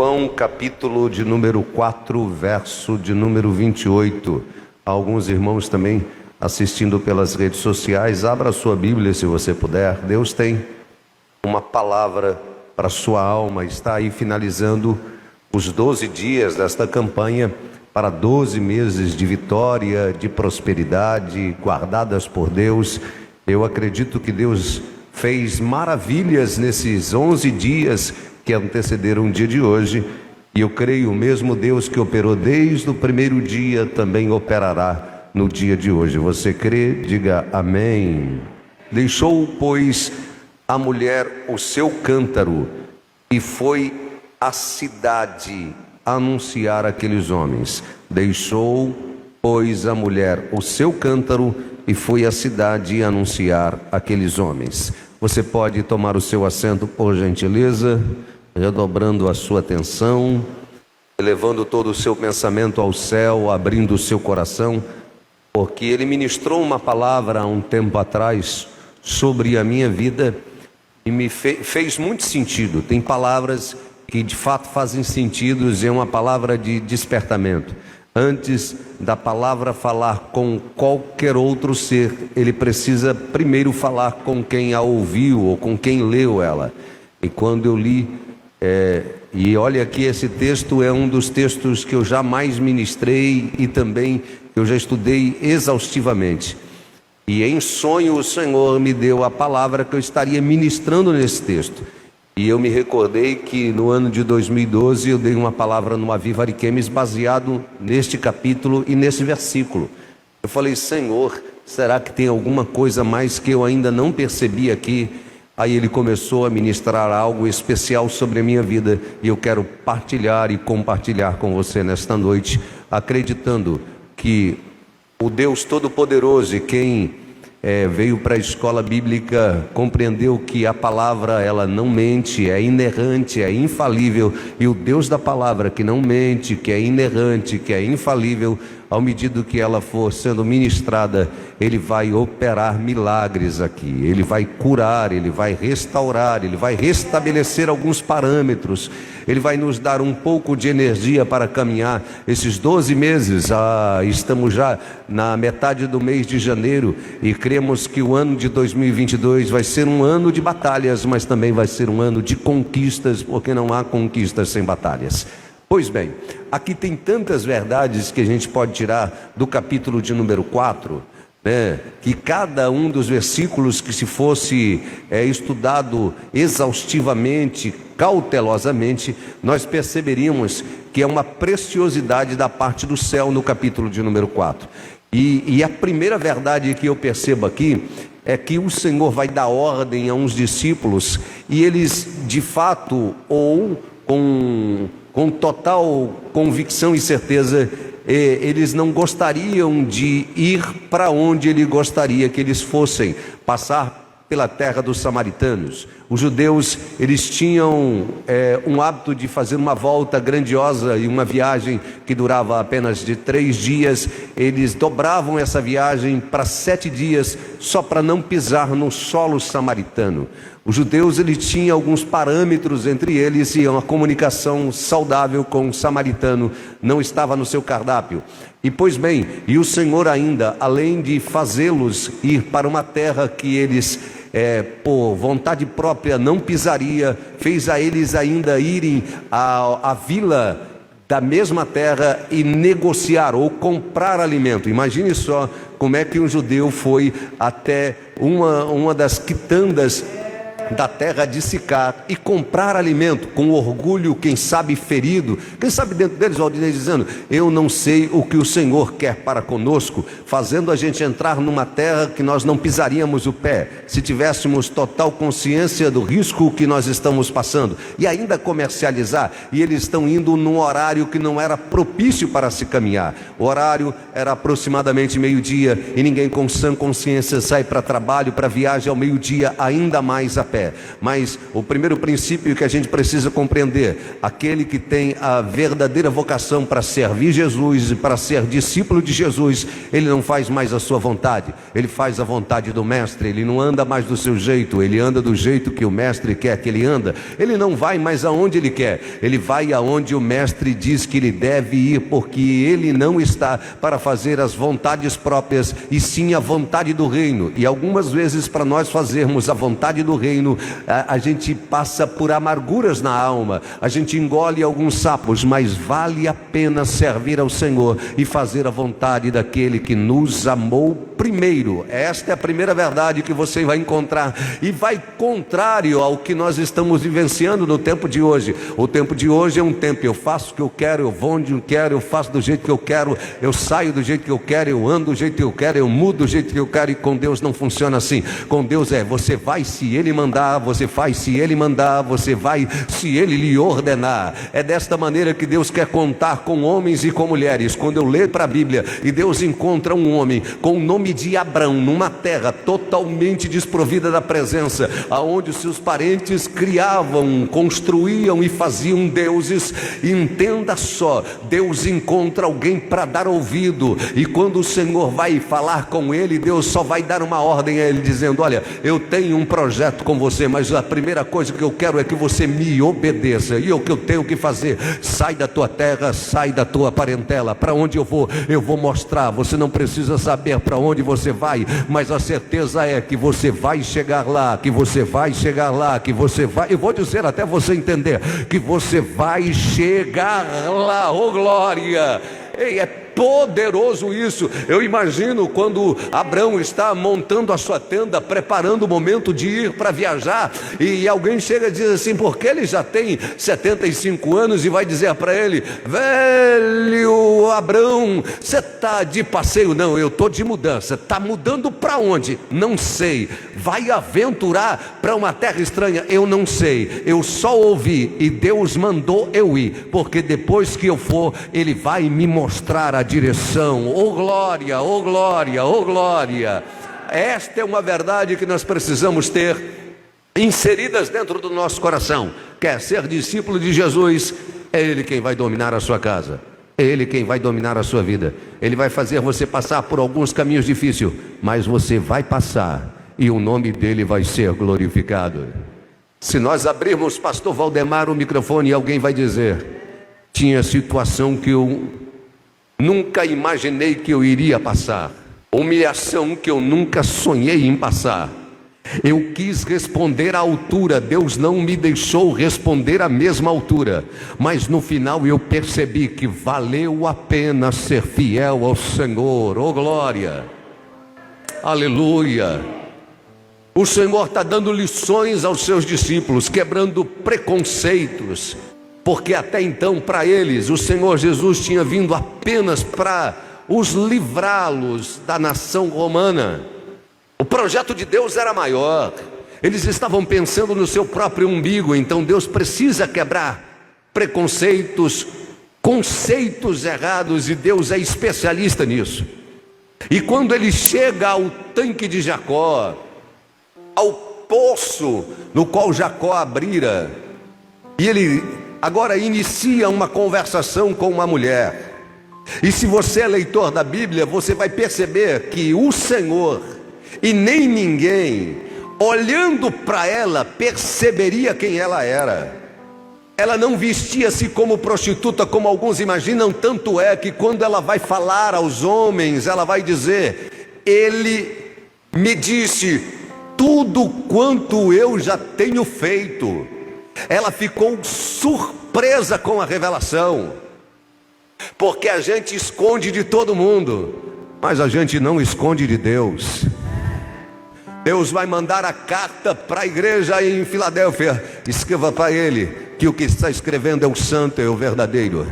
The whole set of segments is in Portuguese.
João, capítulo de número 4, verso de número 28. Alguns irmãos também assistindo pelas redes sociais. Abra a sua Bíblia se você puder. Deus tem uma palavra para a sua alma. Está aí finalizando os 12 dias desta campanha para 12 meses de vitória, de prosperidade, guardadas por Deus. Eu acredito que Deus fez maravilhas nesses 11 dias que antecederam o dia de hoje, e eu creio o mesmo Deus que operou desde o primeiro dia também operará no dia de hoje. Você crê? Diga amém. Deixou, pois, a mulher o seu cântaro e foi à cidade anunciar aqueles homens. Deixou, pois, a mulher o seu cântaro e foi à cidade anunciar aqueles homens. Você pode tomar o seu assento, por gentileza, redobrando a sua atenção, elevando todo o seu pensamento ao céu, abrindo o seu coração, porque Ele ministrou uma palavra há um tempo atrás sobre a minha vida e me fez muito sentido. Tem palavras que de fato fazem sentido, é uma palavra de despertamento. Antes da palavra falar com qualquer outro ser, ele precisa primeiro falar com quem a ouviu ou com quem leu ela. E quando eu li, e olha aqui, esse texto é um dos textos que eu jamais ministrei e também eu já estudei exaustivamente. E em sonho o Senhor me deu a palavra que eu estaria ministrando nesse texto. E eu me recordei que no ano de 2012 eu dei uma palavra no Aviva Ariquemes baseado neste capítulo e nesse versículo. Eu falei: Senhor, será que tem alguma coisa mais que eu ainda não percebi aqui? Aí Ele começou a ministrar algo especial sobre a minha vida, e eu quero partilhar e compartilhar com você nesta noite, acreditando que o Deus Todo-Poderoso, e quem veio para a escola bíblica, compreendeu que a palavra, ela não mente, é inerrante, é infalível, e o Deus da palavra, que não mente, que é inerrante, que é infalível, ao medida que ela for sendo ministrada, Ele vai operar milagres aqui, Ele vai curar, Ele vai restaurar, Ele vai restabelecer alguns parâmetros, Ele vai nos dar um pouco de energia para caminhar esses 12 meses. Estamos já na metade do mês de janeiro e cremos que o ano de 2022 vai ser um ano de batalhas, mas também vai ser um ano de conquistas, porque não há conquistas sem batalhas. Pois bem, aqui tem tantas verdades que a gente pode tirar do capítulo de número 4, que cada um dos versículos, que se fosse estudado exaustivamente, cautelosamente, nós perceberíamos que é uma preciosidade da parte do céu no capítulo de número 4. E a primeira verdade que eu percebo aqui é que o Senhor vai dar ordem a uns discípulos, e eles de fato, ou com total convicção e certeza, eles não gostariam de ir para onde Ele gostaria que eles fossem, passar pela terra dos samaritanos. Os judeus, eles tinham um hábito de fazer uma volta grandiosa, e uma viagem que durava apenas de 3 dias, eles dobravam essa viagem para 7 dias, só para não pisar no solo samaritano. Os judeus, eles tinham alguns parâmetros entre eles, e uma comunicação saudável com o samaritano não estava no seu cardápio. E pois bem, e o Senhor ainda, além de fazê-los ir para uma terra que eles, por vontade própria, não pisaria, fez a eles ainda irem à vila da mesma terra e negociar ou comprar alimento. Imagine só como é que um judeu foi até uma das quitandas da terra de Sicar e comprar alimento, com orgulho, quem sabe ferido, quem sabe dentro deles, Valdinei, dizendo: eu não sei o que o Senhor quer para conosco, fazendo a gente entrar numa terra que nós não pisaríamos o pé, se tivéssemos total consciência do risco que nós estamos passando, e ainda comercializar. E eles estão indo num horário que não era propício para se caminhar. O horário era aproximadamente meio-dia, e ninguém com sã consciência sai para trabalho, para viagem ao meio-dia, ainda mais a pé. pé. Mas o primeiro princípio que a gente precisa compreender: aquele que tem a verdadeira vocação para servir Jesus e para ser discípulo de Jesus, ele não faz mais a sua vontade, ele faz a vontade do mestre. Ele não anda mais do seu jeito, ele anda do jeito que o mestre quer que ele anda. Ele não vai mais aonde ele quer, ele vai aonde o mestre diz que ele deve ir, porque ele não está para fazer as vontades próprias, e sim a vontade do reino. E algumas vezes, para nós fazermos a vontade do reino, a gente passa por amarguras na alma, a gente engole alguns sapos, mas vale a pena servir ao Senhor e fazer a vontade daquele que nos amou primeiro. Esta é a primeira verdade que você vai encontrar, e vai contrário ao que nós estamos vivenciando no tempo de hoje. O tempo de hoje é um tempo: eu faço o que eu quero, eu vou onde eu quero, eu faço do jeito que eu quero, eu saio do jeito que eu quero, eu ando do jeito que eu quero, eu mudo do jeito que eu quero. E com Deus não funciona assim. Com Deus você vai se Ele mandar, você faz se Ele mandar, você vai se Ele lhe ordenar. É desta maneira que Deus quer contar com homens e com mulheres. Quando eu leio para a Bíblia e Deus encontra um homem com o nome de Abrão numa terra totalmente desprovida da presença, aonde os seus parentes criavam, construíam e faziam deuses, e entenda só, Deus encontra alguém para dar ouvido. E quando o Senhor vai falar com ele, Deus só vai dar uma ordem a ele, dizendo: olha, eu tenho um projeto com você, mas a primeira coisa que eu quero é que você me obedeça. E o que eu tenho que fazer? Sai da tua terra, sai da tua parentela. Para onde eu vou mostrar. Você não precisa saber para onde você vai, mas a certeza é que você vai chegar lá, que você vai chegar lá, que você vai, eu vou dizer até você entender, que você vai chegar lá. Oh glória! Ei, é poderoso isso. Eu imagino quando Abrão está montando a sua tenda, preparando o momento de ir para viajar, e alguém chega e diz assim, porque ele já tem 75 anos, e vai dizer para ele: velho Abrão, você está de passeio? Não, eu estou de mudança. Está mudando para onde? Não sei. Vai aventurar para uma terra estranha? Eu não sei, eu só ouvi, e Deus mandou eu ir, porque depois que eu for, Ele vai me mostrar a direção. Oh glória, oh glória, oh glória. Esta é uma verdade que nós precisamos ter inseridas dentro do nosso coração. Quer ser discípulo de Jesus? É Ele quem vai dominar a sua casa, é Ele quem vai dominar a sua vida. Ele vai fazer você passar por alguns caminhos difíceis, mas você vai passar, e o nome dele vai ser glorificado. Se nós abrirmos, pastor Valdemar, o microfone, alguém vai dizer: tinha situação que eu nunca imaginei que eu iria passar, humilhação que eu nunca sonhei em passar. Eu quis responder à altura, Deus não me deixou responder à mesma altura, mas no final eu percebi que valeu a pena ser fiel ao Senhor. Oh glória, aleluia. O Senhor está dando lições aos seus discípulos, quebrando preconceitos, porque até então para eles o Senhor Jesus tinha vindo apenas para os livrá-los da nação romana. O projeto de Deus era maior. Eles estavam pensando no seu próprio umbigo. Então Deus precisa quebrar preconceitos, conceitos errados, e Deus é especialista nisso. E quando ele chega ao tanque de Jacó, ao poço no qual Jacó abrira, e ele agora inicia uma conversação com uma mulher. E se você é leitor da Bíblia, você vai perceber que o Senhor, e nem ninguém, olhando para ela, perceberia quem ela era. Ela não vestia-se como prostituta, como alguns imaginam. Tanto é que quando ela vai falar aos homens, ela vai dizer: ele me disse tudo quanto eu já tenho feito. Ela ficou surpresa com a revelação, porque a gente esconde de todo mundo, mas a gente não esconde de Deus. Deus vai mandar a carta para a igreja em Filadélfia. Escreva para ele que o que está escrevendo é o santo, é o verdadeiro.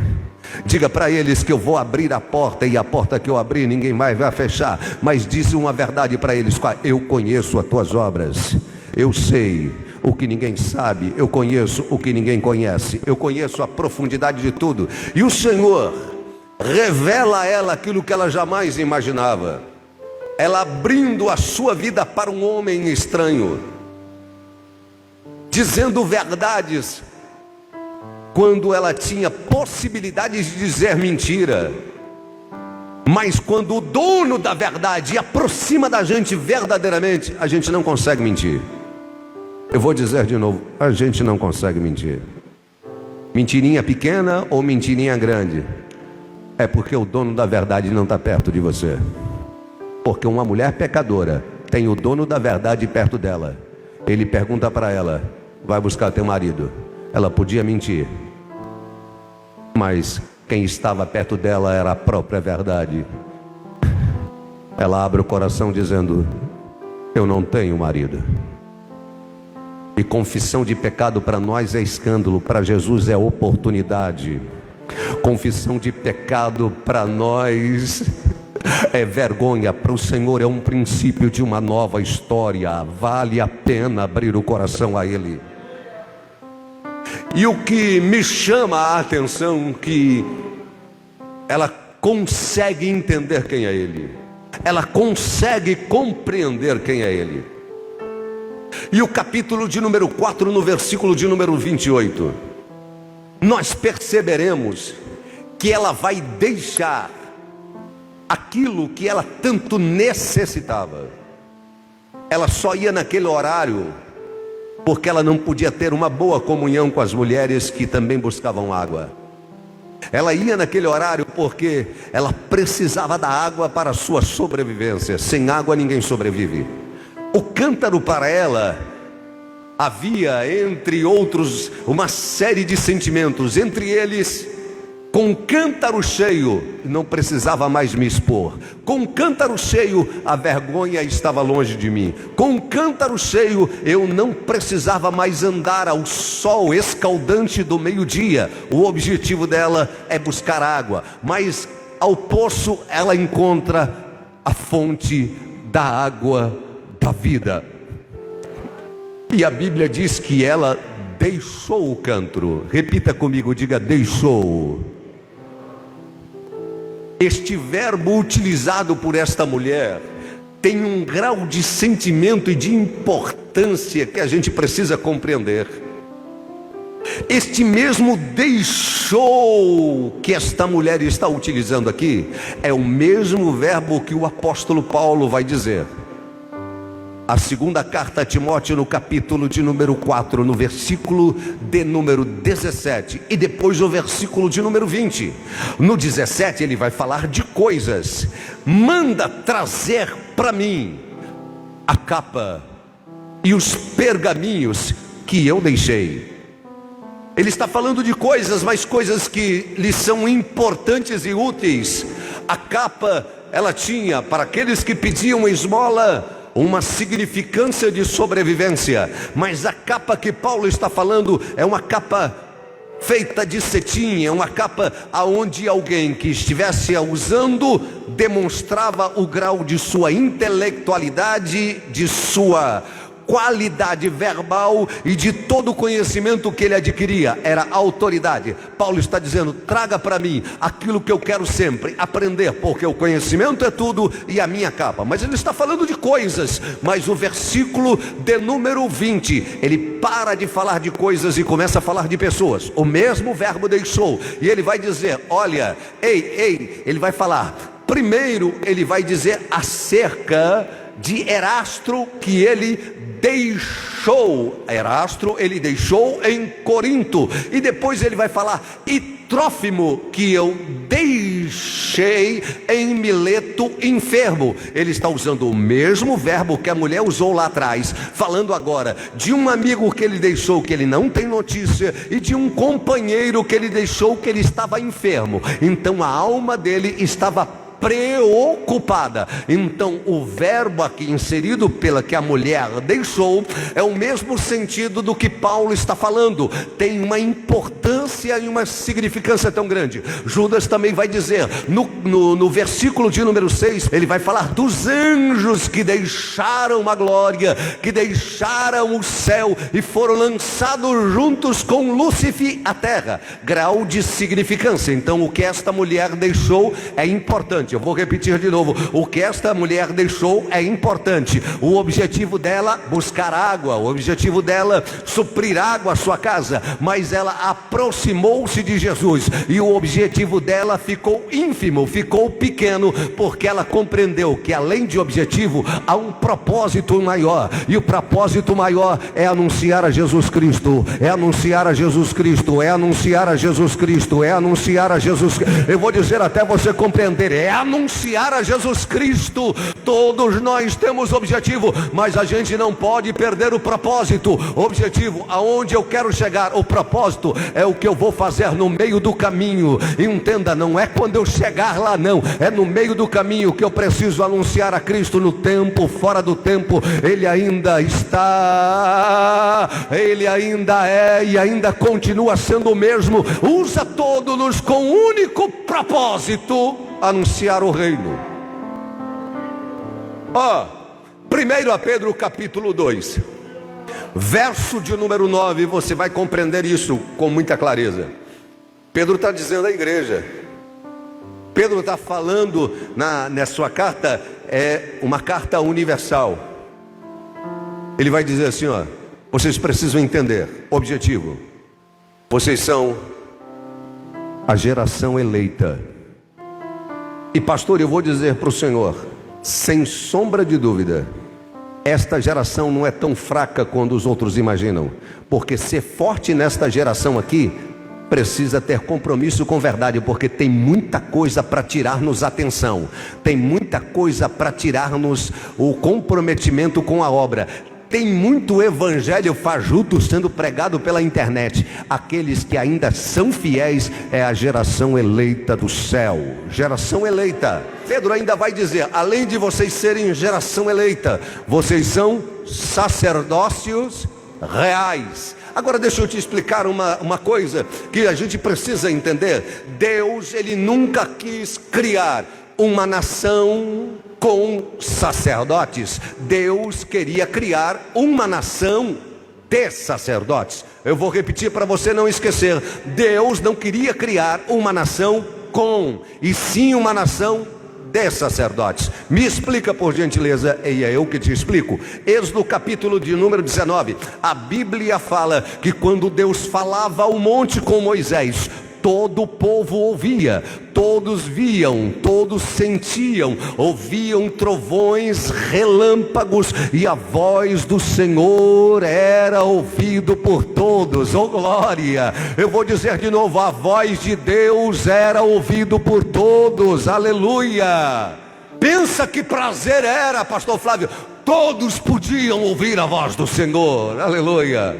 Diga para eles que eu vou abrir a porta, e a porta que eu abrir ninguém mais vai fechar. Mas diz uma verdade para eles: eu conheço as tuas obras, eu sei o que ninguém sabe, eu conheço o que ninguém conhece, eu conheço a profundidade de tudo. E o Senhor revela a ela aquilo que ela jamais imaginava. Ela abrindo a sua vida para um homem estranho. dizendo verdades, quando ela tinha possibilidade de dizer mentira. Mas quando o dono da verdade aproxima da gente verdadeiramente, a gente não consegue mentir. Eu vou dizer de novo, a gente não consegue mentir. Mentirinha pequena ou mentirinha grande, é porque o dono da verdade não está perto de você. Porque uma mulher pecadora tem o dono da verdade perto dela. Ele pergunta para ela: vai buscar teu marido. Ela podia mentir, mas quem estava perto dela era a própria verdade. Ela abre o coração dizendo: eu não tenho marido. E confissão de pecado para nós é escândalo, para Jesus é oportunidade. Confissão de pecado para nós é vergonha, para o Senhor é um princípio de uma nova história. Vale a pena abrir o coração a Ele. E o que me chama a atenção, que ela consegue entender quem é Ele, ela consegue compreender quem é Ele. E o capítulo de número 4, no versículo de número 28, nós perceberemos que ela vai deixar aquilo que ela tanto necessitava. Ela só ia naquele horário porque ela não podia ter uma boa comunhão com as mulheres que também buscavam água. Ela ia naquele horário porque ela precisava da água para a sua sobrevivência. Sem água ninguém sobrevive. O cântaro para ela havia, entre outros, uma série de sentimentos. Entre eles, com o cântaro cheio, não precisava mais me expor. Com o cântaro cheio, a vergonha estava longe de mim. Com o cântaro cheio, eu não precisava mais andar ao sol escaldante do meio-dia. O objetivo dela é buscar água. Mas ao poço ela encontra a fonte da água da vida. E a Bíblia diz que ela deixou o cântaro. Repita comigo, diga: deixou. Este verbo utilizado por esta mulher tem um grau de sentimento e de importância que a gente precisa compreender. Este mesmo deixou que esta mulher está utilizando aqui é o mesmo verbo que o apóstolo Paulo vai dizer. A segunda carta a Timóteo, no capítulo de número 4, no versículo de número 17, e depois o versículo de número 20. No 17 ele vai falar de coisas. Manda trazer para mim a capa e os pergaminhos que eu deixei. Ele está falando de coisas, mas coisas que lhe são importantes e úteis. A capa, ela tinha, para aqueles que pediam esmola, uma significância de sobrevivência. Mas a capa que Paulo está falando é uma capa feita de cetim, é uma capa aonde alguém que estivesse a usando demonstrava o grau de sua intelectualidade, de sua qualidade verbal e de todo o conhecimento que ele adquiria. Era autoridade. Paulo está dizendo: traga para mim aquilo que eu quero sempre aprender, porque o conhecimento é tudo e a minha capa. Mas ele está falando de coisas. Mas o versículo de número 20, ele para de falar de coisas e começa a falar de pessoas. O mesmo verbo deixou, e ele vai dizer: olha, ele vai falar. Primeiro ele vai dizer acerca de Erasto, que ele deixou. Erasto ele deixou em Corinto. E depois ele vai falar: e Trófimo, que eu deixei em Mileto enfermo. Ele está usando o mesmo verbo que a mulher usou lá atrás, falando agora de um amigo que ele deixou, que ele não tem notícia, e de um companheiro que ele deixou, que ele estava enfermo. Então a alma dele estava preocupada. Então o verbo aqui inserido pela que a mulher deixou é o mesmo sentido do que Paulo está falando. Tem uma importância e uma significância tão grande. Judas também vai dizer no versículo de número 6, ele vai falar dos anjos que deixaram a glória, que deixaram o céu e foram lançados juntos com Lúcifer à terra. Grau de significância. Então o que esta mulher deixou é importante. Eu vou repetir de novo. O que esta mulher deixou é importante. O objetivo dela, buscar água. O objetivo dela, suprir água à sua casa. Mas ela aproximou-se de Jesus. E o objetivo dela ficou ínfimo, ficou pequeno. Porque ela compreendeu que além de objetivo, há um propósito maior. E o propósito maior é anunciar a Jesus Cristo. É anunciar a Jesus Cristo. É anunciar a Jesus Cristo. É anunciar a Jesus Cristo. Eu vou dizer até você compreender, é anunciar a Jesus Cristo. Todos nós temos objetivo, mas a gente não pode perder o propósito. Objetivo, aonde eu quero chegar, o propósito é o que eu vou fazer no meio do caminho. Entenda, não é quando eu chegar lá não, é no meio do caminho que eu preciso anunciar a Cristo. No tempo, fora do tempo, Ele ainda está, Ele ainda é e ainda continua sendo o mesmo. Usa todos com um único propósito: anunciar o reino. 1 Pedro capítulo 2, verso de número 9, você vai compreender isso com muita clareza. Pedro está dizendo à igreja, Pedro está falando na sua carta, é uma carta universal. Ele vai dizer assim, vocês precisam entender, objetivo, vocês são a geração eleita. E pastor, eu vou dizer para o senhor, sem sombra de dúvida, esta geração não é tão fraca quanto os outros imaginam. Porque ser forte nesta geração aqui, precisa ter compromisso com verdade. Porque tem muita coisa para tirar-nos a atenção. Tem muita coisa para tirar-nos o comprometimento com a obra. Tem muito evangelho fajuto sendo pregado pela internet. Aqueles que ainda são fiéis é a geração eleita do céu. Geração eleita. Pedro ainda vai dizer, além de vocês serem geração eleita, vocês são sacerdócios reais. Agora deixa eu te explicar uma coisa que a gente precisa entender. Deus, Ele nunca quis criar uma nação com sacerdotes. Deus queria criar uma nação de sacerdotes. Eu vou repetir para você não esquecer. Deus não queria criar uma nação com, e sim uma nação de sacerdotes. Me explica por gentileza, e é eu que te explico. Êxodo capítulo de número 19. A Bíblia fala que quando Deus falava ao monte com Moisés, todo o povo ouvia, todos viam, todos sentiam, ouviam trovões, relâmpagos, e a voz do Senhor era ouvido por todos. Oh glória! Eu vou dizer de novo, a voz de Deus era ouvido por todos. Aleluia! Pensa que prazer era, pastor Flávio, todos podiam ouvir a voz do Senhor. Aleluia!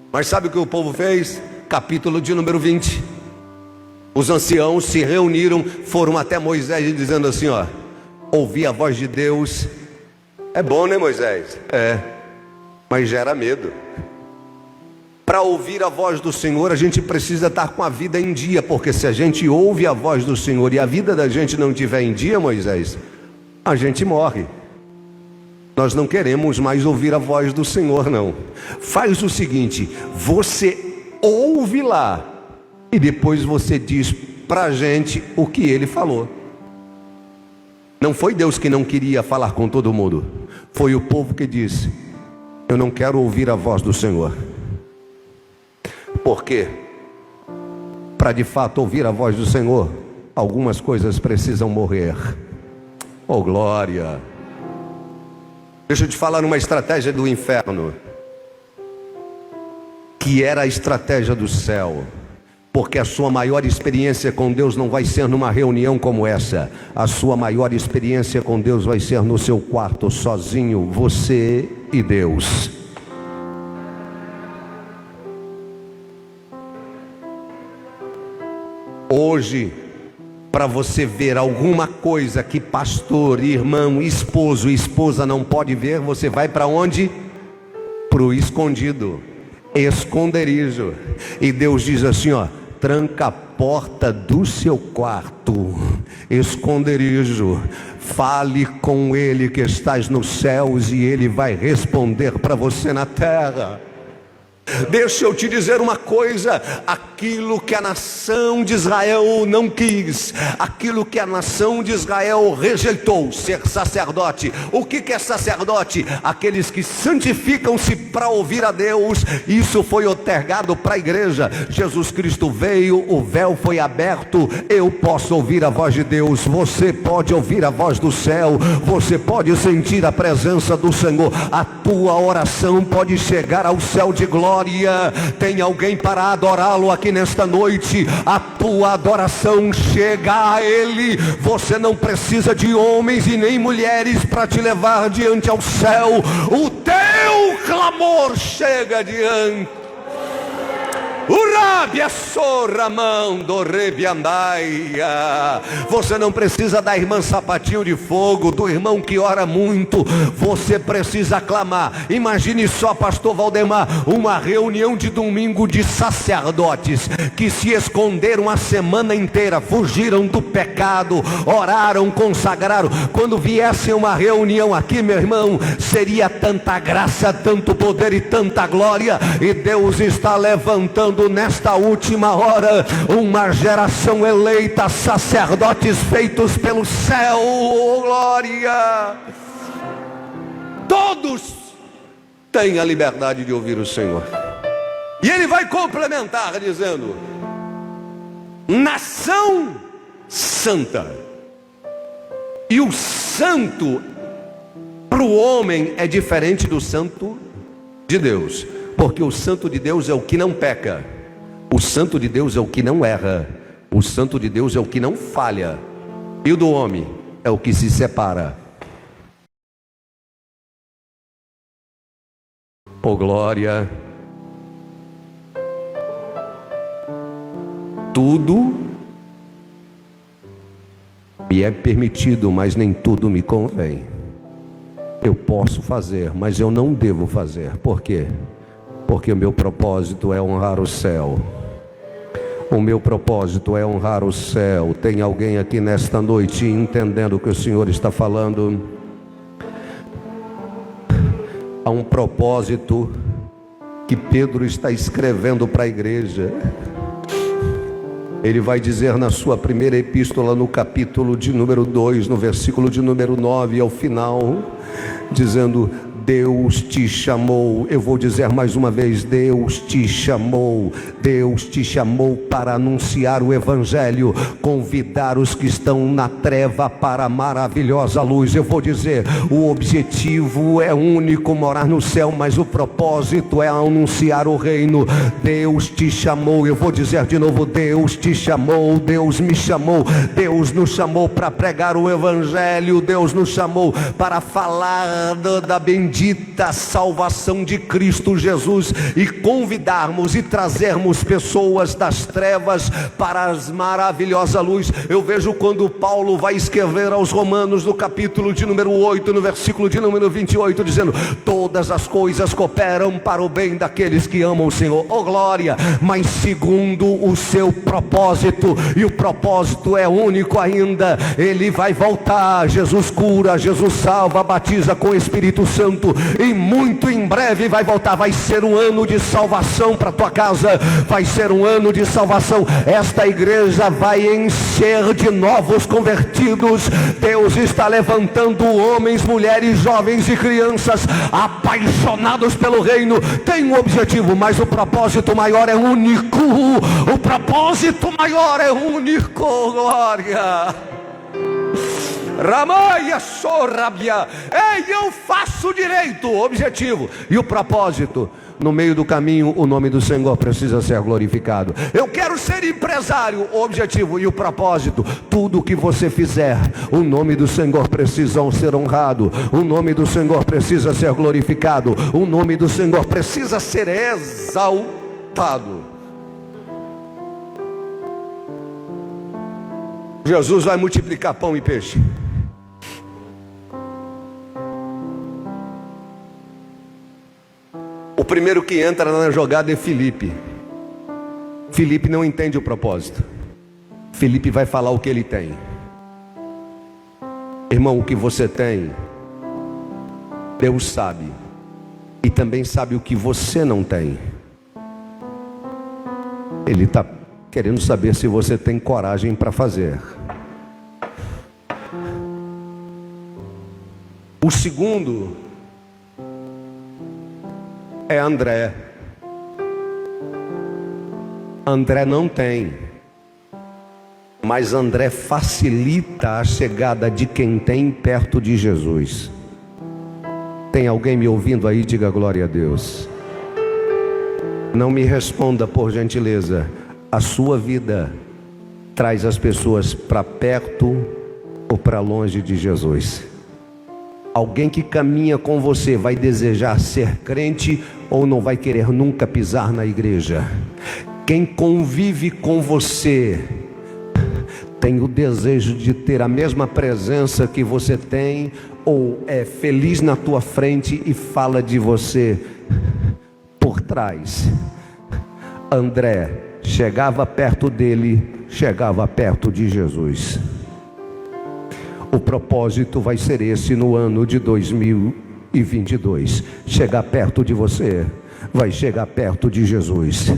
Mas sabe o que o povo fez? Capítulo de número 20. Os anciãos se reuniram, foram até Moisés dizendo assim, ouvir a voz de Deus é bom, né, Moisés? É, mas gera medo. Para ouvir a voz do Senhor, a gente precisa estar com a vida em dia, porque se a gente ouve a voz do Senhor e a vida da gente não estiver em dia, Moisés, a gente morre. Nós não queremos mais ouvir a voz do Senhor, não. Faz o seguinte, você ouve lá, e depois você diz para a gente o que ele falou. Não foi Deus que não queria falar com todo mundo. Foi o povo que disse, eu não quero ouvir a voz do Senhor. Por quê? Para de fato ouvir a voz do Senhor, algumas coisas precisam morrer. Oh glória! Deixa eu te falar uma estratégia do inferno, que era a estratégia do céu. Porque a sua maior experiência com Deus não vai ser numa reunião como essa. A sua maior experiência com Deus vai ser no seu quarto, sozinho, você e Deus. Hoje, para você ver alguma coisa que pastor, irmão, esposo, esposa não pode ver, você vai para onde? Para o escondido, esconderijo. E Deus diz assim, tranca a porta do seu quarto, esconderijo, fale com Ele que estás nos céus e Ele vai responder para você na terra. Deixa eu te dizer uma coisa: aquilo que a nação de Israel não quis, aquilo que a nação de Israel rejeitou, ser sacerdote. O que é sacerdote? Aqueles que santificam-se para ouvir a Deus. Isso foi otorgado para a igreja. Jesus Cristo veio, o véu foi aberto. Eu posso ouvir a voz de Deus, você pode ouvir a voz do céu, você pode sentir a presença do Senhor. A tua oração pode chegar ao céu de glória. Tem alguém para adorá-lo aqui nesta noite? A tua adoração chega a Ele. Você não precisa de homens e nem mulheres para te levar diante ao céu. O teu clamor chega diante. Você não precisa da irmã sapatinho de fogo, do irmão que ora muito. Você precisa clamar. Imagine só, pastor Valdemar, uma reunião de domingo de sacerdotes que se esconderam a semana inteira, fugiram do pecado, oraram, consagraram. Quando viesse uma reunião aqui, meu irmão, seria tanta graça, tanto poder e tanta glória. E Deus está levantando nesta última hora uma geração eleita, sacerdotes feitos pelo céu. Oh, glória! Todos têm a liberdade de ouvir o Senhor. E ele vai complementar dizendo: nação santa. E o santo para o homem é diferente do santo de Deus. Porque o santo de Deus é o que não peca, o santo de Deus é o que não erra, o santo de Deus é o que não falha, e o do homem é o que se separa. Oh glória! Tudo me é permitido, mas nem tudo me convém. Eu posso fazer, mas eu não devo fazer. Por quê? Porque o meu propósito é honrar o céu. O meu propósito é honrar o céu. Tem alguém aqui nesta noite entendendo o que o Senhor está falando? Há um propósito que Pedro está escrevendo para a igreja. Ele vai dizer na sua primeira epístola, no capítulo de número 2, no versículo de número 9 ao final, dizendo: Deus te chamou. Eu vou dizer mais uma vez: Deus te chamou. Deus te chamou para anunciar o evangelho, convidar os que estão na treva para a maravilhosa luz. Eu vou dizer: o objetivo é único, morar no céu, mas o propósito é anunciar o reino. Deus te chamou. Eu vou dizer de novo: Deus te chamou. Deus me chamou. Deus nos chamou para pregar o evangelho. Deus nos chamou para falar da bendita salvação de Cristo Jesus e convidarmos e trazermos pessoas das trevas para as maravilhosa luz. Eu vejo quando Paulo vai escrever aos Romanos, no capítulo de número 8, no versículo de número 28, dizendo: todas as coisas cooperam para o bem daqueles que amam o Senhor. Oh glória! Mas segundo o seu propósito, e o propósito é único ainda. Ele vai voltar. Jesus cura, Jesus salva, batiza com o Espírito Santo, e muito em breve vai voltar. Vai ser um ano de salvação para a tua casa, vai ser um ano de salvação. Esta igreja vai encher de novos convertidos. Deus está levantando homens, mulheres, jovens e crianças apaixonados pelo reino. Tem um objetivo, mas o propósito maior é único. O propósito maior é único. Glória! Ramaia sorrabia. Ei, eu faço direito. O objetivo e o propósito. No meio do caminho, o nome do Senhor precisa ser glorificado. Eu quero ser empresário. O objetivo e o propósito. Tudo que você fizer, o nome do Senhor precisa ser honrado. O nome do Senhor precisa ser glorificado. O nome do Senhor precisa ser exaltado. Jesus vai multiplicar pão e peixe. O primeiro que entra na jogada é Filipe. Filipe não entende o propósito. Filipe vai falar o que ele tem. Irmão, o que você tem, Deus sabe. E também sabe o que você não tem. Ele está querendo saber se você tem coragem para fazer. O segundo é André. André não tem, mas André facilita a chegada de quem tem perto de Jesus. Tem alguém me ouvindo aí? Diga glória a Deus. Não me responda, por gentileza. A sua vida traz as pessoas para perto ou para longe de Jesus. Alguém que caminha com você vai desejar ser crente ou não vai querer nunca pisar na igreja. Quem convive com você tem o desejo de ter a mesma presença que você tem, ou é feliz na tua frente e fala de você por trás. André chegava perto dele, chegava perto de Jesus. O propósito vai ser esse no ano de 2022. Chegar perto de você, vai chegar perto de Jesus.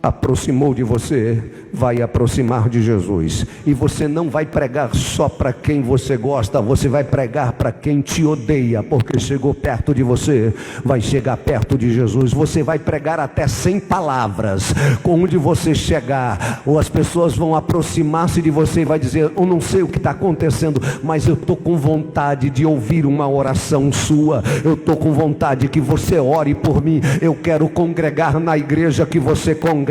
Aproximou de você, vai aproximar de Jesus. E você não vai pregar só para quem você gosta, você vai pregar para quem te odeia, porque chegou perto de você, vai chegar perto de Jesus. Você vai pregar até sem palavras. Onde você chegar, ou as pessoas vão aproximar-se de você e vai dizer: eu não sei o que está acontecendo, mas eu estou com vontade de ouvir uma oração sua. Eu estou com vontade que você ore por mim. Eu quero congregar na igreja que você congrega,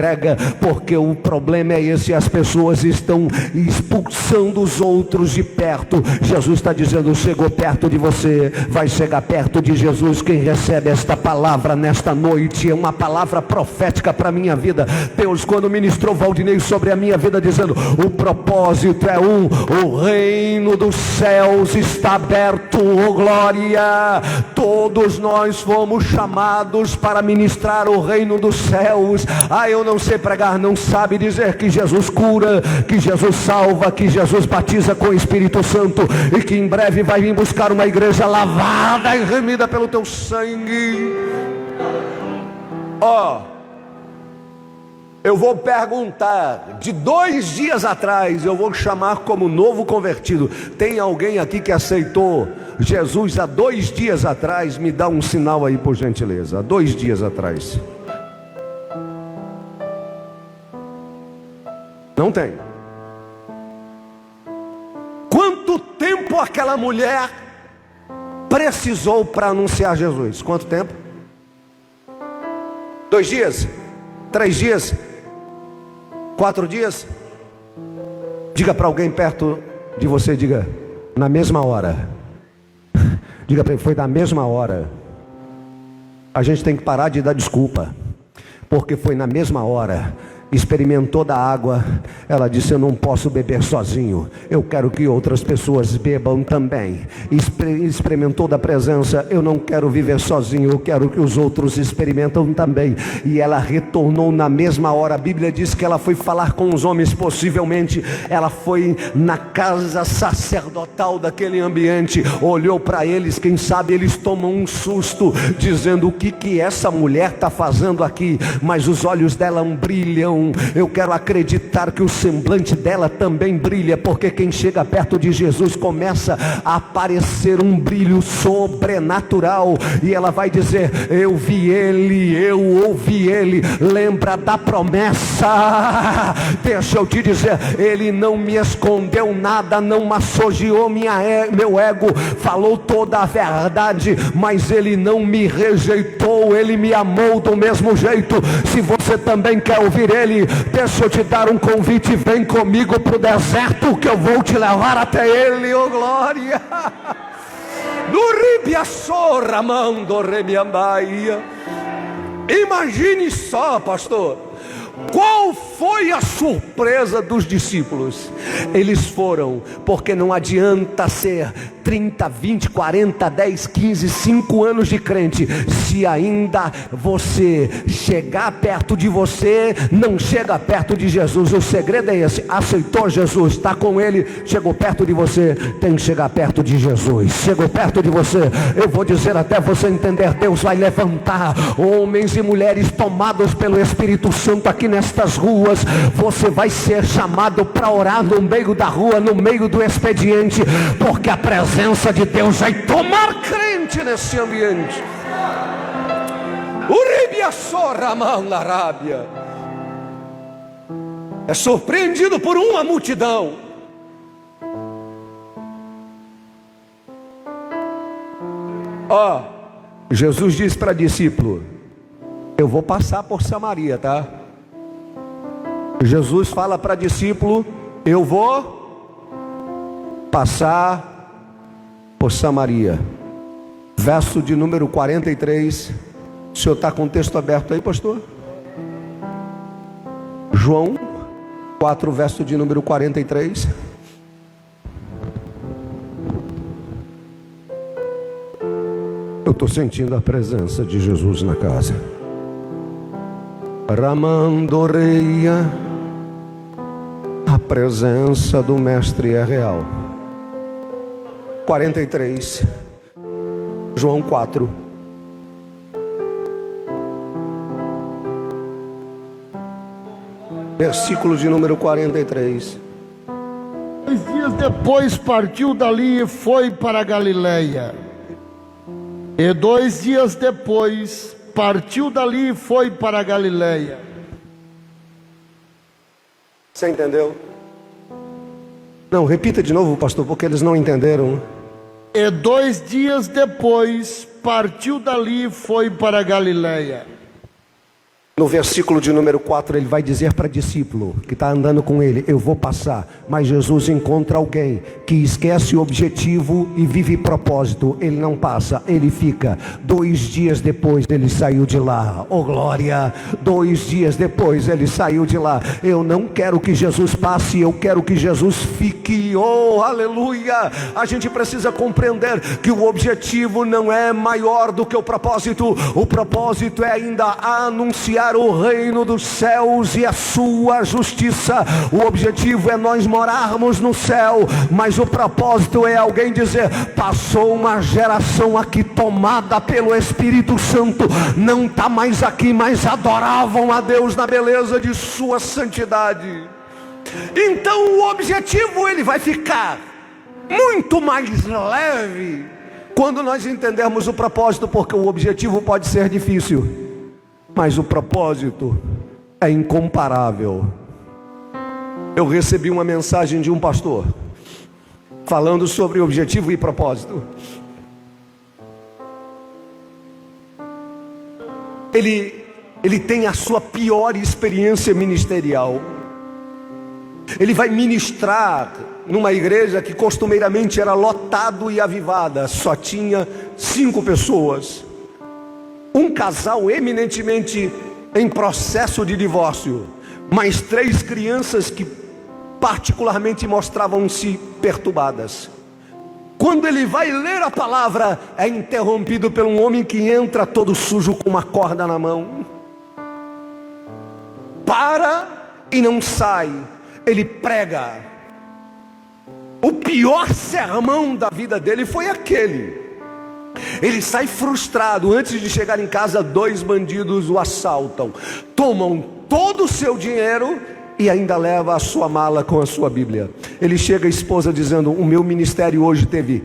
porque o problema é esse: as pessoas estão expulsando os outros de perto. Jesus está dizendo: chegou perto de você, vai chegar perto de Jesus. Quem recebe esta palavra nesta noite, é uma palavra profética para a minha vida. Deus, quando ministrou Valdinei sobre a minha vida, dizendo: o propósito é o reino dos céus está aberto, oh glória. Todos nós fomos chamados para ministrar o reino dos céus. Eu não sei pregar, não sabe dizer que Jesus cura, que Jesus salva, que Jesus batiza com o Espírito Santo, e que em breve vai vir buscar uma igreja lavada e remida pelo teu sangue. Eu vou perguntar, de 2 dias atrás, eu vou chamar como novo convertido. Tem alguém aqui que aceitou Jesus há 2 dias atrás? Me dá um sinal aí, por gentileza. Há 2 dias atrás. Não tem. Quanto tempo aquela mulher precisou para anunciar Jesus? Quanto tempo? 2 dias? 3 dias? 4 dias? Diga para alguém perto de você, diga: na mesma hora. Diga para ele: foi na mesma hora. A gente tem que parar de dar desculpa, porque foi na mesma hora. Experimentou da água, ela disse: eu não posso beber sozinho, eu quero que outras pessoas bebam também. Experimentou da presença: eu não quero viver sozinho, eu quero que os outros experimentam também. E ela retornou na mesma hora. A Bíblia diz que ela foi falar com os homens. Possivelmente ela foi na casa sacerdotal daquele ambiente, olhou para eles, quem sabe eles tomam um susto, dizendo: o que essa mulher está fazendo aqui? Mas os olhos dela brilham. Eu quero acreditar que o semblante dela também brilha, porque quem chega perto de Jesus começa a aparecer um brilho sobrenatural, e ela vai dizer: eu vi ele, eu ouvi ele. Lembra da promessa? Deixa eu te dizer, ele não me escondeu nada, não massageou meu ego, falou toda a verdade, mas ele não me rejeitou, ele me amou do mesmo jeito. Se você também quer ouvir ele, deixa eu te dar um convite: vem comigo para o deserto, que eu vou te levar até ele, oh glória. No ribia sorra mando remiambaia. Imagine só, pastor, qual foi a surpresa dos discípulos? Eles foram, porque não adianta ser 30, 20, 40, 10, 15, 5 anos de crente, se ainda você chegar perto de você, não chega perto de Jesus. O segredo é esse: aceitou Jesus, está com Ele, chegou perto de você, tem que chegar perto de Jesus. Chegou perto de você, eu vou dizer até você entender, Deus vai levantar homens e mulheres tomados pelo Espírito Santo aqui nestas ruas. Você vai ser chamado para orar no meio da rua, no meio do expediente, porque a presença de Deus vai tomar crente nesse ambiente. É surpreendido por uma multidão. Jesus diz para discípulo: eu vou passar por Samaria, tá? Jesus fala para discípulo: eu vou passar por Samaria. Verso de número 43. O senhor está com o texto aberto aí, pastor? João 4, verso de número 43. Eu estou sentindo a presença de Jesus na casa. Ramandoreia. A presença do mestre é real. 43. João 4. Versículo de número 43. 2 dias depois partiu dali e foi para a Galileia. E 2 dias depois partiu dali e foi para a Galileia. Você entendeu? Não, repita de novo, pastor, porque eles não entenderam. E 2 dias depois partiu dali e foi para a Galileia. No versículo de número 4, ele vai dizer para discípulo que está andando com ele: eu vou passar. Mas Jesus encontra alguém que esquece o objetivo e vive propósito. Ele não passa, ele fica. 2 dias depois ele saiu de lá. Oh glória! 2 dias depois ele saiu de lá. Eu não quero que Jesus passe, eu quero que Jesus fique. Oh aleluia! A gente precisa compreender que o objetivo não é maior do que o propósito. O propósito é ainda anunciar o reino dos céus e a sua justiça. O objetivo é nós morarmos no céu, mas o propósito é alguém dizer: passou uma geração aqui tomada pelo Espírito Santo, não está mais aqui, mas adoravam a Deus na beleza de sua santidade. Então o objetivo ele vai ficar muito mais leve quando nós entendermos o propósito, porque o objetivo pode ser difícil, mas o propósito é incomparável. Eu recebi uma mensagem de um pastor falando sobre objetivo e propósito. Ele tem a sua pior experiência ministerial. Ele vai ministrar numa igreja que costumeiramente era lotado e avivada, só tinha 5 pessoas. Um casal eminentemente em processo de divórcio, mais 3 crianças que particularmente mostravam-se perturbadas. Quando ele vai ler a palavra, é interrompido por um homem que entra todo sujo com uma corda na mão. Para e não sai. Ele prega. O pior sermão da vida dele foi aquele. Ele sai frustrado. Antes de chegar em casa, 2 bandidos o assaltam, tomam todo o seu dinheiro e ainda leva a sua mala com a sua Bíblia. Ele chega à esposa dizendo: o meu ministério hoje teve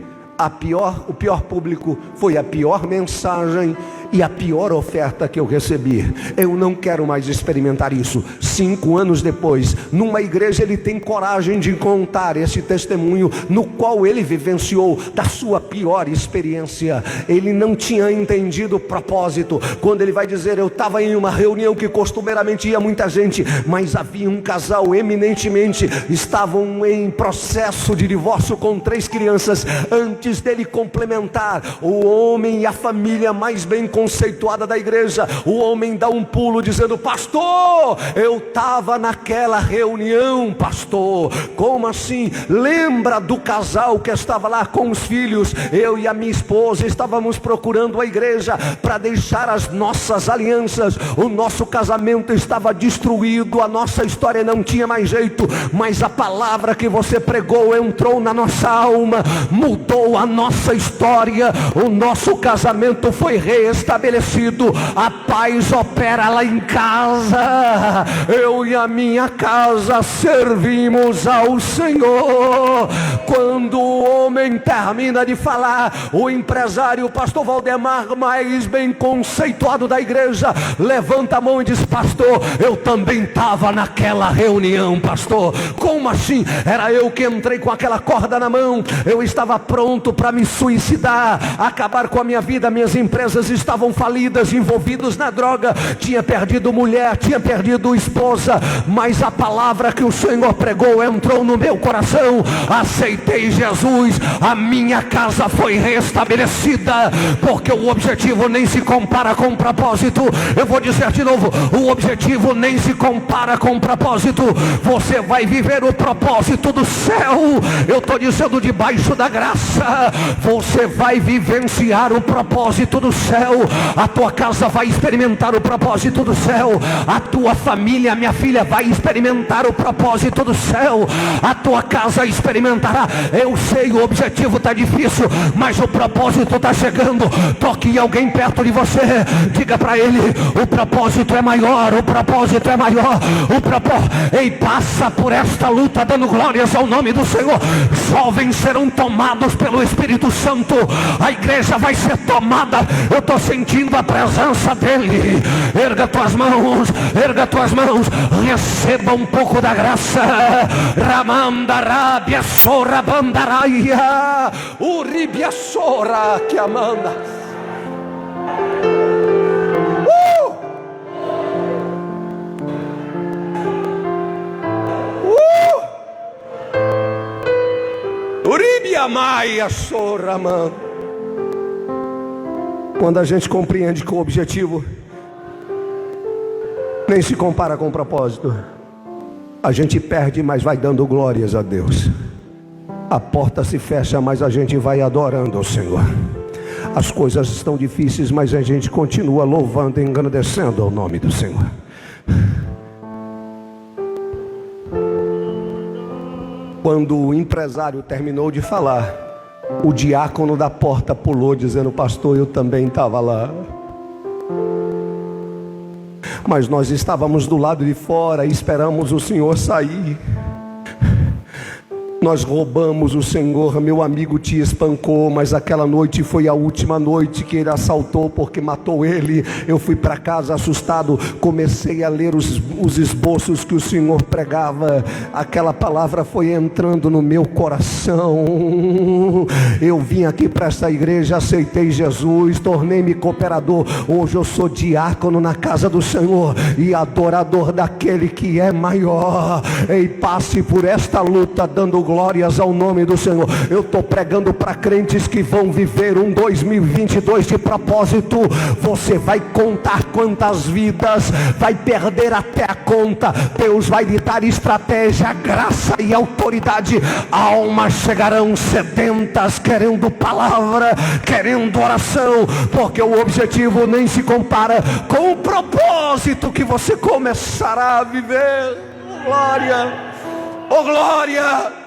o pior público, foi a pior mensagem e a pior oferta que eu recebi. Eu não quero mais experimentar isso. 5 anos depois, numa igreja, ele tem coragem de contar esse testemunho no qual ele vivenciou da sua pior experiência. Ele não tinha entendido o propósito. Quando ele vai dizer: eu estava em uma reunião que costumeiramente ia muita gente, mas havia um casal eminentemente, estavam em processo de divórcio com 3 crianças. Antes dele complementar, o homem e a família mais bem construídos conceituada da igreja. O homem dá um pulo dizendo: pastor, eu estava naquela reunião, pastor. Como assim? Lembra do casal que estava lá com os filhos? Eu e a minha esposa estávamos procurando a igreja para deixar as nossas alianças. O nosso casamento estava destruído, a nossa história não tinha mais jeito, mas a palavra que você pregou entrou na nossa alma, mudou a nossa história, o nosso casamento foi reestabelecido, a paz opera lá em casa. Eu e a minha casa servimos ao Senhor. Quando o homem termina de falar, o empresário, o pastor Valdemar, mais bem conceituado da igreja, levanta a mão e diz: pastor, eu também estava naquela reunião, pastor. Como assim? Era eu que entrei com aquela corda na mão, eu estava pronto para me suicidar, acabar com a minha vida. Minhas empresas estavam falidas, envolvidos na droga, tinha perdido mulher, tinha perdido esposa, mas a palavra que o Senhor pregou entrou no meu coração, aceitei Jesus, a minha casa foi restabelecida, porque o objetivo nem se compara com o propósito. Eu vou dizer de novo, o objetivo nem se compara com o propósito. Você vai viver o propósito do céu. Eu estou dizendo debaixo da graça, você vai vivenciar o propósito do céu. A tua casa vai experimentar o propósito do céu. A tua família, minha filha, vai experimentar o propósito do céu. A tua casa experimentará. Eu sei, o objetivo está difícil, mas o propósito está chegando. Toque em alguém perto de você, diga para ele: o propósito é maior, o propósito é maior, o propósito. Ei, passa por esta luta dando glórias ao nome do Senhor. Jovens serão tomados pelo Espírito Santo, a igreja vai ser tomada. Eu estou sentindo a presença dele. Erga tuas mãos, erga tuas mãos, receba um pouco da graça. Ramandarabia sora bandaraia, uribia sora que amanda. Uribia maia sora manda. Quando a gente compreende que o objetivo nem se compara com o propósito, a gente perde, mas vai dando glórias a Deus. A porta se fecha, mas a gente vai adorando ao Senhor. As coisas estão difíceis, mas a gente continua louvando e engrandecendo ao nome do Senhor. Quando o empresário terminou de falar, o diácono da porta pulou dizendo: pastor, eu também estava lá. Mas nós estávamos do lado de fora e esperamos o Senhor sair. Nós roubamos o Senhor. Meu amigo te espancou, mas aquela noite foi a última noite que ele assaltou, porque matou ele. Eu fui para casa assustado, comecei a ler os esboços que o Senhor pregava. Aquela palavra foi entrando no meu coração. Eu vim aqui para essa igreja, aceitei Jesus, tornei-me cooperador. Hoje eu sou diácono na casa do Senhor e adorador daquele que é maior. Ei, passe por esta luta dando glórias ao nome do Senhor. Eu estou pregando para crentes que vão viver um 2022 de propósito. Você vai contar quantas vidas, vai perder até a conta. Deus vai lhe dar estratégia, graça e autoridade. Almas chegarão sedentas, querendo palavra, querendo oração, porque o objetivo nem se compara com o propósito que você começará a viver. Glória, oh glória.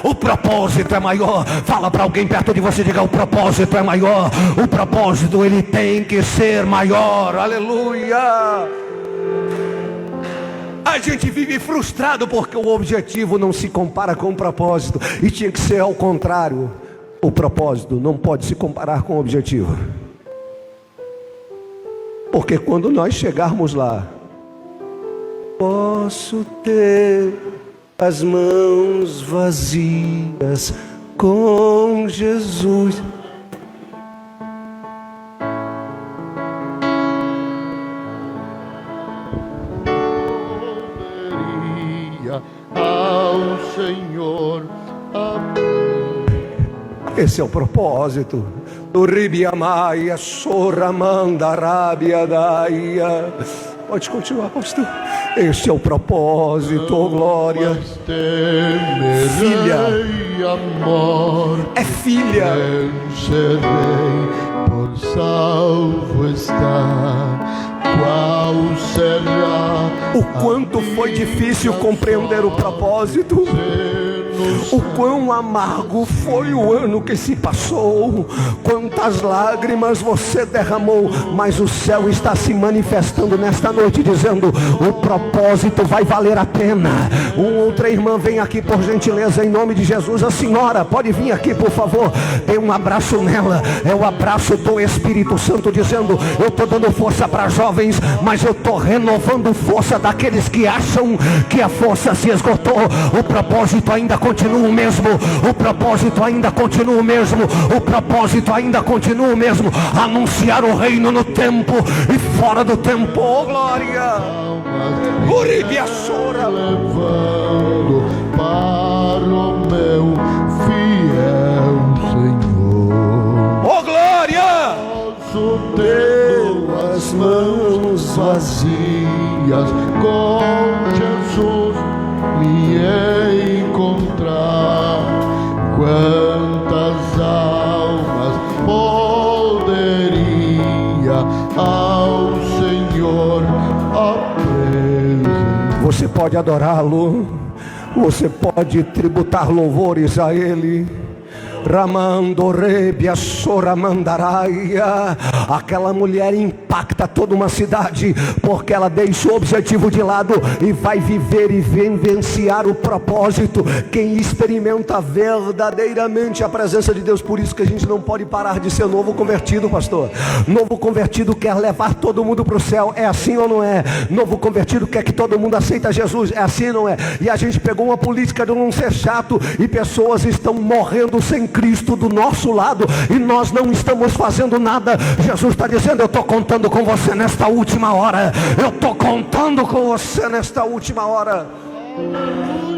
O propósito é maior. Fala para alguém perto de você, diga: o propósito é maior. O propósito, ele tem que ser maior. Aleluia. A gente vive frustrado porque o objetivo não se compara com o propósito, e tinha que ser ao contrário. O propósito não pode se comparar com o objetivo, porque quando nós chegarmos lá, posso ter as mãos vazias com Jesus. Ao Senhor. Esse é o propósito. Do Ribiamaia, Soramandarábia Daia. Pode continuar, pastor. Este é o propósito, oh glória. Filha, é filha. Serei, por salvo estar. Qual será o quanto foi difícil compreender o propósito? O quão amargo foi o ano que se passou, quantas lágrimas você derramou, mas o céu está se manifestando nesta noite, dizendo: o propósito vai valer a pena. Outra irmã, vem aqui por gentileza, em nome de Jesus. A senhora pode vir aqui, por favor. Dê um abraço nela. É o abraço do Espírito Santo, dizendo: eu estou dando força para jovens, mas eu estou renovando força daqueles que acham que a força se esgotou. O propósito ainda continua o mesmo. O propósito ainda continua o mesmo. O propósito ainda continua o mesmo. Anunciar o reino no tempo e fora do tempo. Oh glória! Uribiaçora, levando para o meu fiel Senhor. oh glória! Posso ter as mãos vazias, com Jesus me encontrar. Quantas almas poderia ao Senhor apresentar? Você pode adorá-lo, você pode tributar louvores a Ele. Ramando Rebia Soramandaraia. Aquela mulher impacta toda uma cidade, porque ela deixa o objetivo de lado e vai viver e vivenciar o propósito. Quem experimenta verdadeiramente a presença de Deus. Por isso que a gente não pode parar de ser novo convertido, pastor. Novo convertido quer levar todo mundo para o céu. É assim ou não é? Novo convertido quer que todo mundo aceita Jesus. É assim ou não é? E a gente pegou uma política de não ser chato, e pessoas estão morrendo sem Cristo do nosso lado, e nós não estamos fazendo nada. Jesus está dizendo: eu estou contando com você nesta última hora. Eu estou contando com você nesta última hora.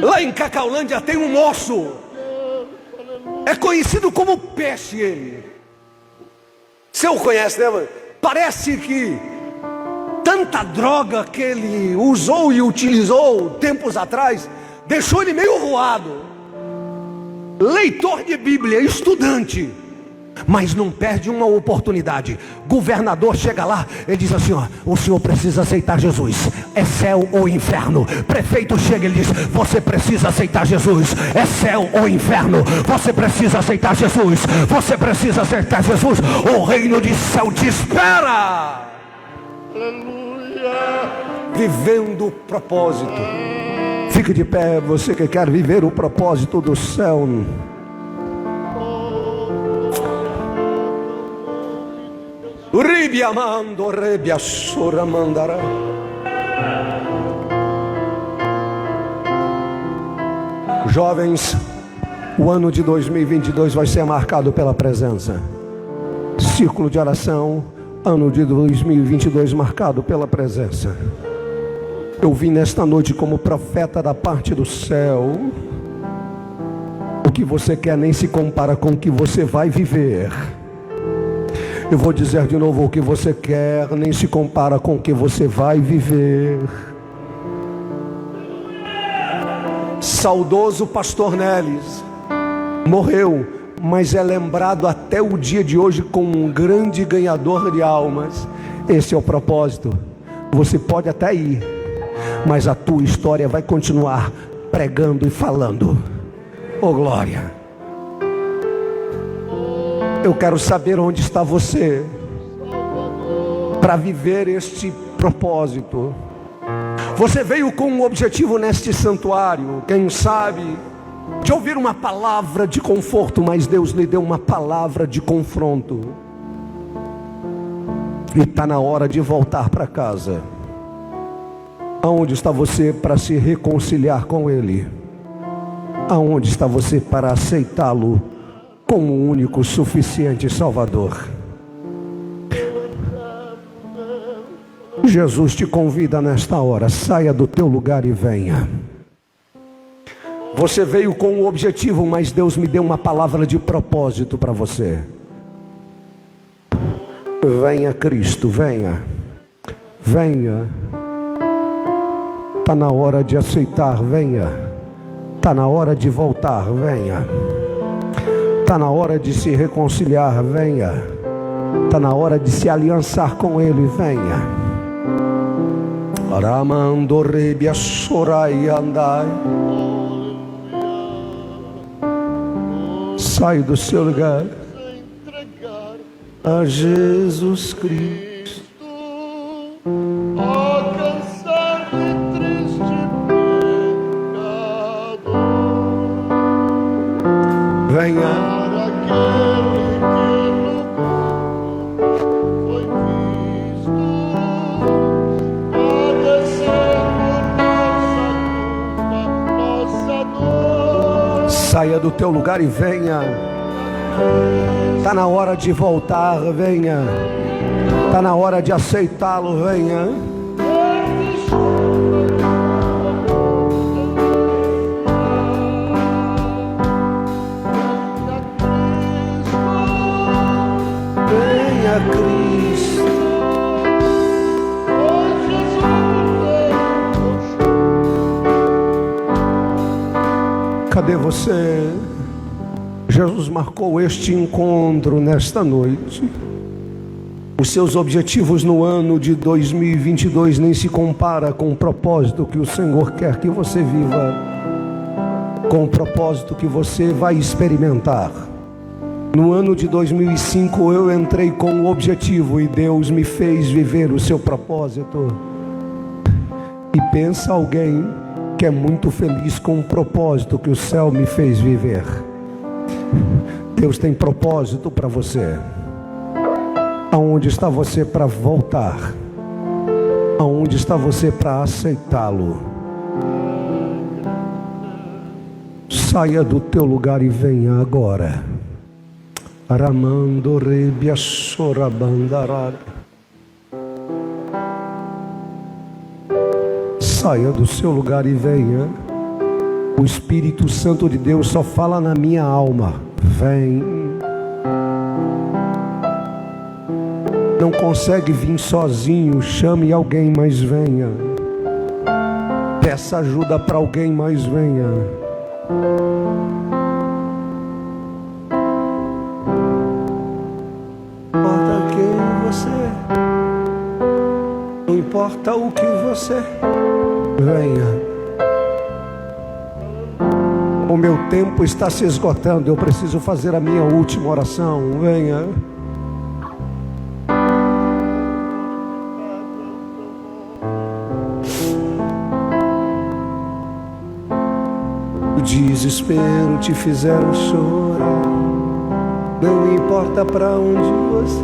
Lá em Cacaulândia tem um moço, é conhecido como Peixe ele. Você o conhece, né, mano? Parece que tanta droga que ele usou e utilizou tempos atrás deixou ele meio voado. Leitor de Bíblia, estudante, mas não perde uma oportunidade. Governador chega lá, ele diz assim: ó, o senhor precisa aceitar Jesus, é céu ou inferno. Prefeito chega, ele diz: você precisa aceitar Jesus, é céu ou inferno. Você precisa aceitar Jesus, você precisa aceitar Jesus. O reino de céu te espera. Aleluia. Vivendo o propósito. Fique de pé, você que quer viver o propósito do céu. Ribiamando, rebiassora mandará. Jovens, o ano de 2022 vai ser marcado pela presença. Círculo de oração, ano de 2022 marcado pela presença. Eu vim nesta noite como profeta da parte do céu. O que você quer nem se compara com o que você vai viver. Eu vou dizer de novo: o que você quer nem se compara com o que você vai viver. Saudoso pastor Neles morreu, mas é lembrado até o dia de hoje como um grande ganhador de almas. Esse é o propósito. Você pode até ir, mas a tua história vai continuar pregando e falando. Oh glória! Eu quero saber onde está você para viver este propósito. Você veio com um objetivo neste santuário, quem sabe, de ouvir uma palavra de conforto, mas Deus lhe deu uma palavra de confronto. E está na hora de voltar para casa. Aonde está você para se reconciliar com Ele? Aonde está você para aceitá-lo como o único suficiente Salvador? Jesus te convida nesta hora: saia do teu lugar e venha. Você veio com um objetivo, mas Deus me deu uma palavra de propósito para você. Venha Cristo, venha. Venha. Está na hora de aceitar, venha. Está na hora de voltar, venha. Está na hora de se reconciliar, venha. Está na hora de se aliançar com Ele, venha. Aramando rebia sorai andai. Sai do seu lugar a Jesus Cristo. Alcançar de triste pecado. Venha. Para aquele que no mundo foi visto, padecendo nossa dor. Saia do teu lugar e venha. Está na hora de voltar, venha. Está na hora de aceitá-lo, venha. Venha Cristo. Cadê você? Jesus marcou este encontro nesta noite. Os seus objetivos no ano de 2022 nem se compara com o propósito que o Senhor quer que você viva, com o propósito que você vai experimentar. No ano de 2005 eu entrei com o objetivo e Deus me fez viver o seu propósito. E pensa alguém que é muito feliz com o propósito que o céu me fez viver. Deus tem propósito para você. Aonde está você para voltar? Aonde está você para aceitá-lo? Saia do teu lugar e venha agora. Aramando rebia sorabandarada. Saia do seu lugar e venha. O Espírito Santo de Deus só fala na minha alma. Vem. Não consegue vir sozinho, chame alguém, mas venha. Peça ajuda para alguém, mas venha. Não importa quem você, não importa o que você, venha. O meu tempo está se esgotando, eu preciso fazer a minha última oração. Venha. O desespero te fizeram chorar. Não importa para onde você.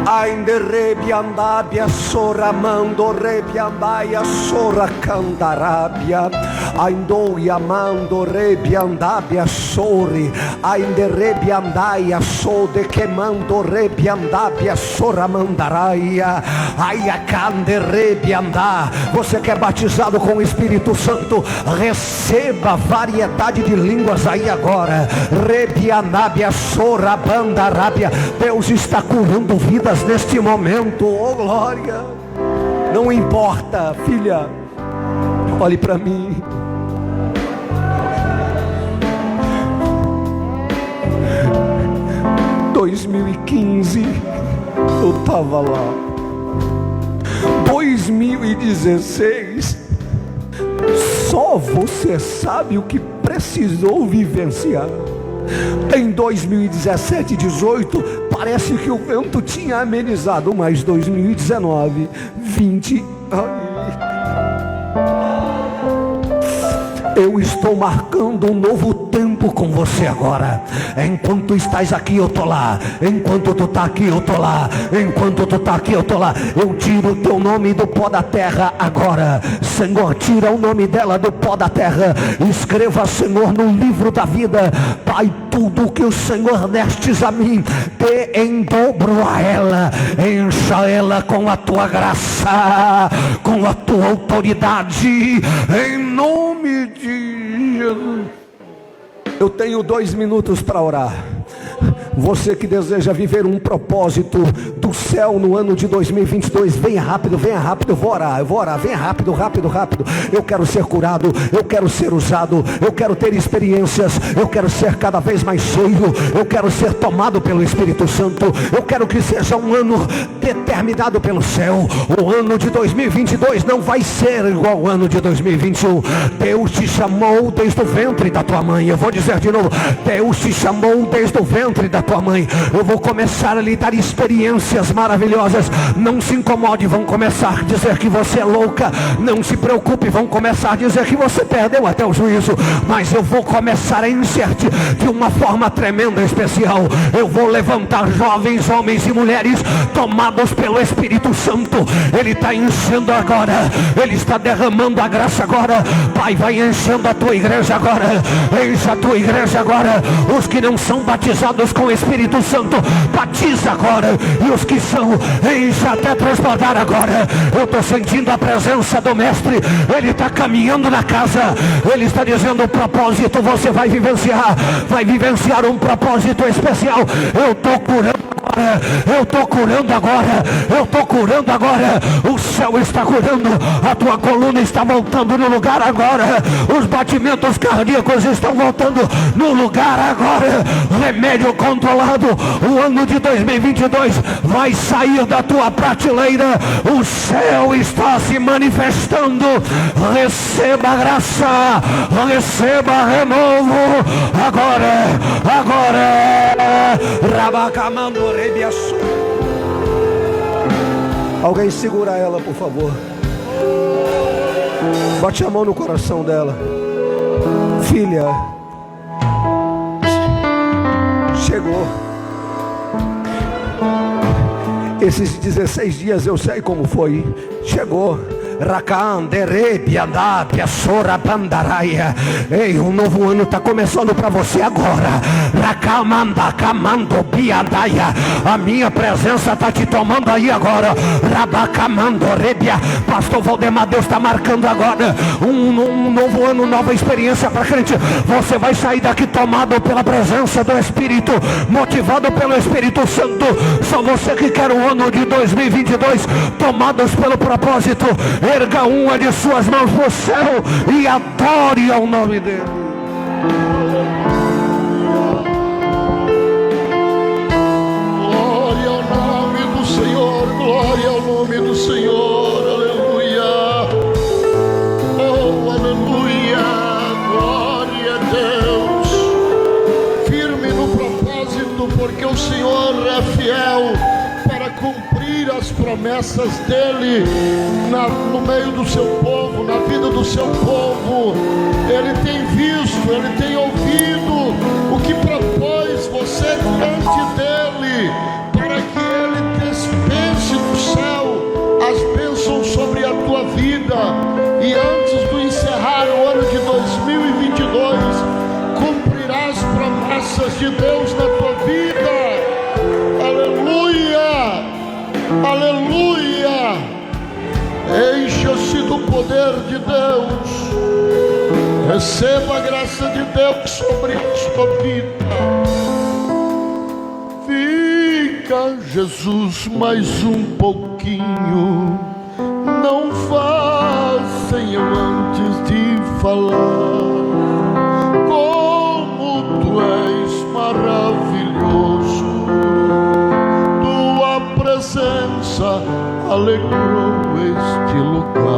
Ainda rebiandabia sora mando rebiandaia sora candarabia. Aindo yamando rebiandabia sori. Ainda rebiandaia sode queimando rebiandabia sora mandaraia. Aia cande rebiandá. Você que é batizado com o Espírito Santo, receba variedade de línguas aí agora. Rebiandabia sora bandarabia. Deus está curando vidas neste momento, oh glória. Não importa, filha, olhe para mim. Em 2015 eu estava lá. 2016 só você sabe o que precisou vivenciar. Em 2017 e 2018 parece que o vento tinha amenizado, mas 2019, 20 Eu estou marcando um novo tempo com você agora. Enquanto estás aqui, eu estou lá. Enquanto tu está aqui, eu estou lá. Enquanto tu está aqui, eu estou lá. Eu tiro o teu nome do pó da terra agora. Senhor, tira o nome dela do pó da terra. Escreva, Senhor, no livro da vida. Pai, tudo que o Senhor destes a mim, dê em dobro a ela. Encha ela com a tua graça, com a tua autoridade, em nome de Jesus. Eu tenho 2 minutos para orar. Você que deseja viver um propósito do céu no ano de 2022, venha rápido, eu vou orar, venha rápido. Eu quero ser curado, eu quero ser usado, eu quero ter experiências, eu quero ser cada vez mais cheio, eu quero ser tomado pelo Espírito Santo, eu quero que seja um ano determinado pelo céu. O ano de 2022 não vai ser igual ao ano de 2021. Deus te chamou desde o ventre da tua mãe. Eu vou dizer de novo, Deus te chamou desde o ventre da tua mãe. Eu vou começar a lhe dar experiências maravilhosas. Não se incomode, vão começar a dizer que você é louca. Não se preocupe, vão começar a dizer que você perdeu até o juízo. Mas eu vou começar a encher-te de uma forma tremenda, especial. Eu vou levantar jovens, homens e mulheres tomados pelo Espírito Santo. Ele está enchendo agora, Ele está derramando a graça agora. Pai, vai enchendo a tua igreja agora. Enche a tua igreja agora. Os que não são batizados com o Espírito Santo, batiza agora. E os que são, enche até transbordar agora. Eu estou sentindo a presença do Mestre. Ele está caminhando na casa. Ele está dizendo: o propósito você vai vivenciar um propósito especial. Eu estou curando agora, eu estou curando agora, eu estou curando agora. O céu está curando, a tua coluna está voltando no lugar agora. Os batimentos cardíacos estão voltando no lugar agora. Remédio controlado. O ano de 2022 vai sair da tua prateleira. O céu está se manifestando. Receba graça, receba renovo agora. Rabacamando rebiaçu. Alguém segura ela, por favor. Bote a mão no coração dela. Filha, chegou. Esses 16 dias eu sei como foi. Chegou. Ei, um novo ano está começando para você agora. A minha presença está te tomando aí agora. Pastor Valdemar, Deus está marcando agora um novo ano, nova experiência para crente. Você vai sair daqui tomado pela presença do Espírito, motivado pelo Espírito Santo. Só você que quer o ano de 2022 tomados pelo propósito. Erga uma de suas mãos para o céu e adore ao nome dele. Glória ao nome do Senhor, glória ao nome do Senhor, aleluia. Oh, aleluia, glória a Deus. Firme no propósito, porque o Senhor é fiel para cumprir as promessas dele no meio do seu povo, na vida do seu povo. Ele tem visto, ele tem ouvido o que propôs você diante dele, para que ele dispense do céu as bênçãos sobre a tua vida. E antes de encerrar o ano de 2022, cumprirá as promessas de Deus na tua vida. Aleluia, aleluia. Encha-se do poder de Deus. Receba a graça de Deus sobre a sua vida. Fica, Jesus, mais um pouquinho. Não vá sem eu antes de falar. Como tu és maravilhoso. Tua presença alegrou este lugar.